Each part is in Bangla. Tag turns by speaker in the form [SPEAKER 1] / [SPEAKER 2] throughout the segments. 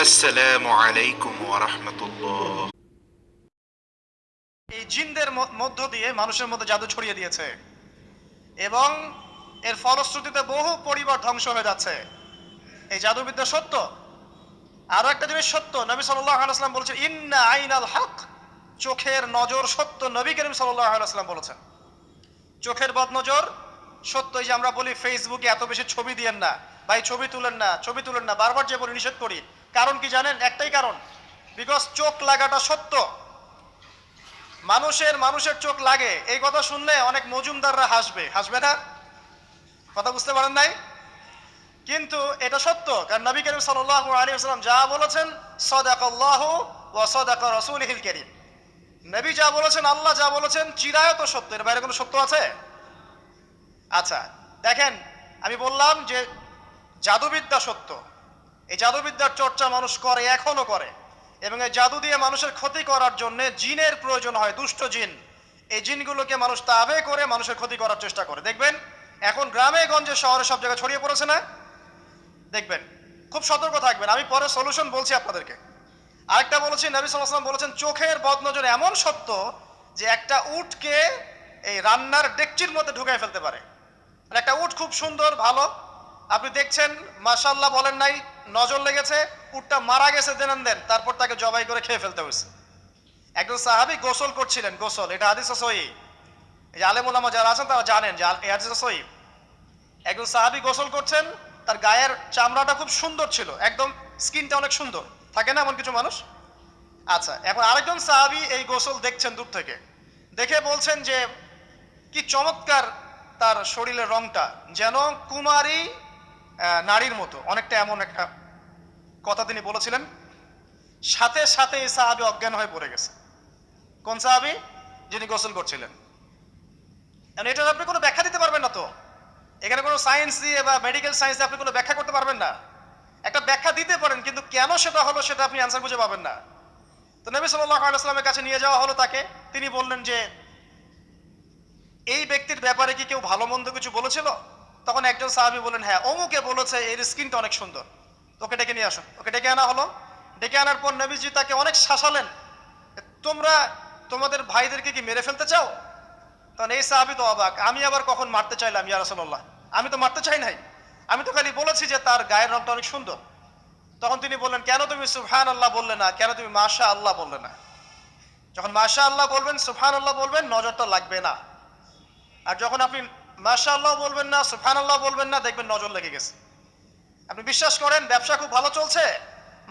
[SPEAKER 1] আসসালামু আলাইকুম ওয়া রাহমাতুল্লাহ।
[SPEAKER 2] এই জিনদের মধ্য দিয়ে মানুষের মধ্যে জাদু ছড়িয়ে দিয়েছে এবং এর ফলশ্রুতিতে বহু পরিবার ধ্বংস হয়ে যাচ্ছে। এই জাদুবিদ্যা সত্য। আরো একটা জিনিস সত্য, নবী সাল্লাল্লাহু আলাইহি ওয়াসাল্লাম বলেছেন ইন্না আইনাল হক, চোখের নজর সত্য। নবী করিম সাল্লাল্লাহু আলাইহি ওয়াসাল্লাম বলেছেন চোখের বদনজর সত্য। এই যে আমরা বলি ফেসবুকে এত বেশি ছবি দিয়েন না ভাই, ছবি তুলেন না, ছবি তুলেন না, বারবার যে বলি নিষেধ করি, কারণ কি জানেন? একটাই কারণ, বিকজ চোখ লাগাটা সত্য। মানুষের চোখ লাগে, এই কথা শুনলে অনেক মজুমদাররা হাসবে না? কথা বুঝতে পারেন নাই? কিন্তু এটা সত্য, কারণ নবী করিম সাল্লাল্লাহু আলাইহি ওয়াসাল্লাম যা বলেছেন সাদাকাল্লাহু ওয়া সাদাকা রাসূলুহুল কারীম। নবী যা বলেছেন, আল্লাহ যা বলেছেন চিরায়ত সত্য, এর বাইরে কোনো সত্য আছে? আচ্ছা দেখেন, আমি বললাম যে জাদুবিদ্যা সত্য। এই জাদুবিদ্যার চর্চা মানুষ করে, এখনো করে, এবং এই জাদু দিয়ে মানুষের ক্ষতি করার জন্য জিনের প্রয়োজন হয়, দুষ্ট জিন। এই জিনগুলোকে মানুষ তাবে করে মানুষের ক্ষতি করার চেষ্টা করে। দেখবেন এখন গ্রামে গঞ্জে শহরে সব জায়গায় ছড়িয়ে পড়েছে না? দেখবেন, খুব সতর্ক থাকবেন। আমি পরে সলিউশন বলছি আপনাদেরকে। আরেকটা বলেছি, নবী সাল্লাল্লাহু আলাইহি ওয়াসাল্লাম বলেছেন চোখের বদনজর এমন সত্য যে একটা উটকে এই রান্নার ডেকচির মধ্যে ঢুকায় ফেলতে পারে। মানে একটা উট খুব সুন্দর ভালো, আপনি দেখছেন মাশাআল্লাহ বলেন নাই, নজর লেগেছে, উটটা মারা গেছে জেনেন দেন, তারপর তাকে জবাই করে খেয়ে ফেলতে হয়েছে। একজন সাহাবী গোসল করছিলেন, গোসল, এটা হাদিস সহিহ। এই যে আলেম ওলামা যারা আছেন তারা জানেন যে এই হাদিস সহিহ। একজন সাহাবী গোসল করছেন, তার গায়ের চামড়াটা খুব সুন্দর ছিল, একদম স্কিনটা অনেক সুন্দর থাকে না এমন কিছু মানুষ? আচ্ছা, এখন আরেকজন সাহাবী এই গোসল দেখছেন দূর থেকে, দেখে বলছেন যে কি চমৎকার তার শরীরের রংটা, যেন কুমারী নারীর মতো, অনেকটা এমন একটা কথা তিনি বলেছিলেন। সাথে সাথে এই সাহাবী অজ্ঞান হয়ে পড়ে গেছে। কোন সাহাবী? যিনি গোসল করছিলেন। এটার আপনি কোনো ব্যাখ্যা দিতে পারবেন না তো, এখানে কোনো সায়েন্স দিয়ে বা মেডিকেল সায়েন্স দিয়ে আপনি কোনো ব্যাখ্যা করতে পারবেন না। একটা ব্যাখ্যা দিতে পারেন, কিন্তু কেন সেটা হলো সেটা আপনি অ্যান্সার খুঁজে পাবেন না। তো নবী সাল্লাল্লাহু আলাইহি ওয়াসাল্লামের কাছে নিয়ে যাওয়া হলো তাকে। তিনি বললেন যে এই ব্যক্তির ব্যাপারে কি কেউ ভালো মন্দ কিছু বলেছিল? তখন একজন সাহাবী বললেন হ্যাঁ, অমুকে বলেছে এর স্কিনটা অনেক সুন্দর, তোকে ডেকে নিয়ে আসো। ওকে ডেকে আনা হলো। ডেকে আনার পর নবীজি তাকে অনেক শাসালেন, তোমরা তোমাদের ভাইদেরকে কি মেরে ফেলতে চাও? তখন এই সাহাবী তো অবাক, আমি আবার কখন মারতে চাইলাম ইয়া রাসূলুল্লাহ? আমি তো মারতে চাই নাই, আমি তো খালি বলেছি যে তার গায়ের রংটা অনেক সুন্দর। তখন তিনি বললেন কেন তুমি সুবহানাল্লাহ বললে না, কেন তুমি মাশাআল্লাহ বললে না? যখন মাশাআল্লাহ বলবেন, সুবহানাল্লাহ বলবেন, নজরটা লাগবে না। আর যখন আপনি মাশাআল্লাহ বলবেন না, সুবহানাল্লাহ বলবেন না, দেখবেন নজর লেগে গেছে। আপনি বিশ্বাস করেন ব্যবসা খুব ভালো চলছে,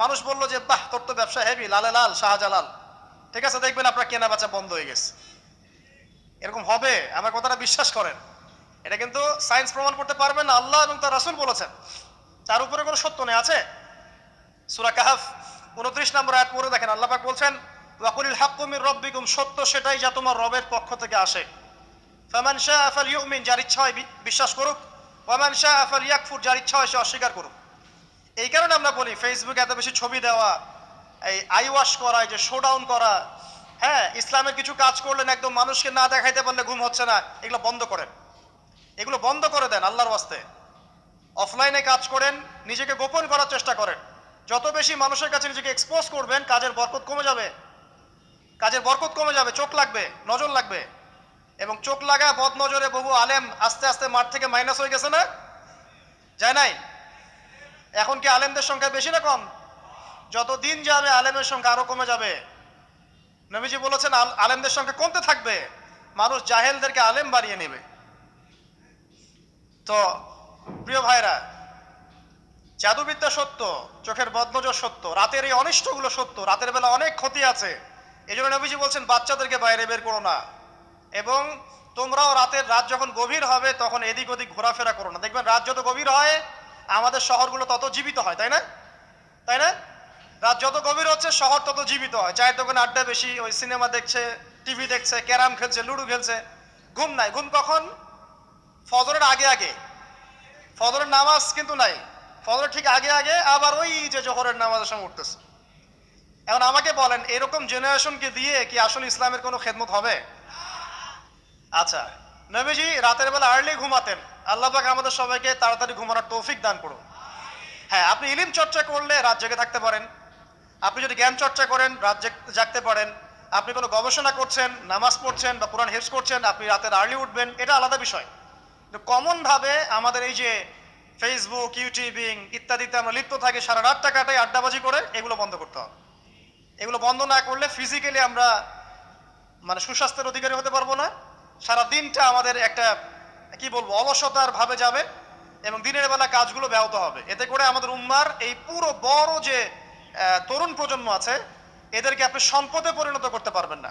[SPEAKER 2] মানুষ বললো যে বাহ তোর তো ব্যবসা হেভি, লালে লাল শাহজালাল, ঠিক আছে, দেখবেন আপনার কেনা বেচা বন্ধ হয়ে গেছে। এরকম হবে, আমার কথাটা বিশ্বাস করেন। এটা কিন্তু সায়েন্স প্রমাণ করতে পারবেন না, আল্লাহ এবং তার রাসূল বলেছেন, তার উপরে কোনো সত্য নেই। আছে সূরা কাহফ 29 নম্বর আয়াত পড়ে দেখেন, আল্লাহ পাক বলছেন ওয়াকুলিল হাক্কু মির রাব্বিকুম, সত্য সেটাই যা তোমার রবের পক্ষ থেকে আসে। ফামান শাআ ফালইউমিন, যার ইচ্ছা হয় বিশ্বাস করুক, ওয়ামান শাআ ফালইয়াকফুর, যার ইচ্ছা হয় সে অস্বীকার করুক। এই কারণে আমরা বলি ফেসবুকে এত বেশি ছবি দেওয়া, এই আই ওয়াশ করা, এই যে শোডাউন করা, হ্যাঁ, ইসলামের কিছু কাজ করলেন একদম মানুষকে না দেখাইতে পারলে ঘুম হচ্ছে না, এগুলো বন্ধ করেন, এগুলো বন্ধ করে দেন আল্লাহর ওয়াস্তে। অফলাইনে কাজ করেন, নিজেকে গোপন করার চেষ্টা করেন। যত বেশি মানুষের কাছে নিজেকে এক্সপোজ করবেন, কাজের বরকত কমে যাবে, কাজের বরকত কমে যাবে, চোখ লাগবে, নজর লাগবে। এবং চোখ লাগা বদ নজরে বহু আলেম আস্তে আস্তে মাঠ থেকে মাইনাস হয়ে গেছে না? যায় নাই? এখন কি আলেমদের সংখ্যা বেশি না কম? যত দিন যাবে আলেমের সংখ্যা আরো কমে যাবে। নবীজি বলেছেন আলেমদের সংখ্যা কমতে থাকবে, মানুষ জাহেলদেরকে আলেম বানিয়ে নেবে। তো প্রিয় ভাইরা, জাদুবিদ্যা সত্য, চোখের বদনজর সত্য, রাতের এই অনিষ্টগুলো সত্য, রাতের বেলা অনেক ক্ষতি আছে। এই জন্য নবীজি বলছেন বাচ্চাদেরকে বাইরে বের করো না, এবং তোমরাও রাত যখন গভীর হবে তখন এদিক ওদিক ঘোরাফেরা করো না। দেখবেন রাত যত গভীর হয় আমাদের শহরগুলো তত জীবিত হয়, তাই না? তাই না? রাত যত গভীর হচ্ছে শহর তত জীবিত হয়, চায়ের দোকানে আড্ডা বেশি, ওই সিনেমা দেখছে, টিভি দেখছে, ক্যারাম খেলছে, লুডো খেলছে, ঘুম নাই। ঘুম কখন? ফজরের আগে আগে। ফজরের নামাজ কিন্তু নাই, ফজরের ঠিক আগে আগে, আবার ওই যে জোহরের নামাজের সময় উঠতেছে। এখন আমাকে বলেন এরকম জেনারেশনকে দিয়ে কি আসলে ইসলামের কোনো খেদমত হবে? আচ্ছা, নবীজি রাতের বেলা আর্লি ঘুমাতেন, আল্লাহ পাক আমাদের সবাইকে তাড়াতাড়ি ঘুমানোর তৌফিক দান করুন। হ্যাঁ, আপনি ইলম চর্চা করলে রাত জেগে থাকতে পারেন, আপনি যদি জ্ঞান চর্চা করেন, রাত জাগতে পারেন, আপনি কোনো গবেষণা করছেন, নামাজ পড়ছেন বা কোরআন হেফজ করছেন, আপনি রাতের আর্লি উঠবেন, এটা আলাদা বিষয়। কিন্তু কমন ভাবে আমাদের এই যে ফেসবুক, ইউটিউবিং ইত্যাদিতে আমরা লিপ্ত থাকি, সারা রাতটা কাটাই আড্ডাবাজি করে, এগুলো বন্ধ করতে হবে। এগুলো বন্ধ না করলে ফিজিক্যালি আমরা মানে সুস্বাস্থ্যের অধিকারী হতে পারবো না। সারা দিনটা আমাদের একটা কি বলবো অলসতার ভাবে যাবে এবং দিনের বেলা কাজগুলো ব্যাহত হবে। এতে করে আমাদের উম্মার এই পুরো বড় যে তরুণ প্রজন্ম আছে, এদেরকে আপনি সম্পদে পরিণত করতে পারবেন না।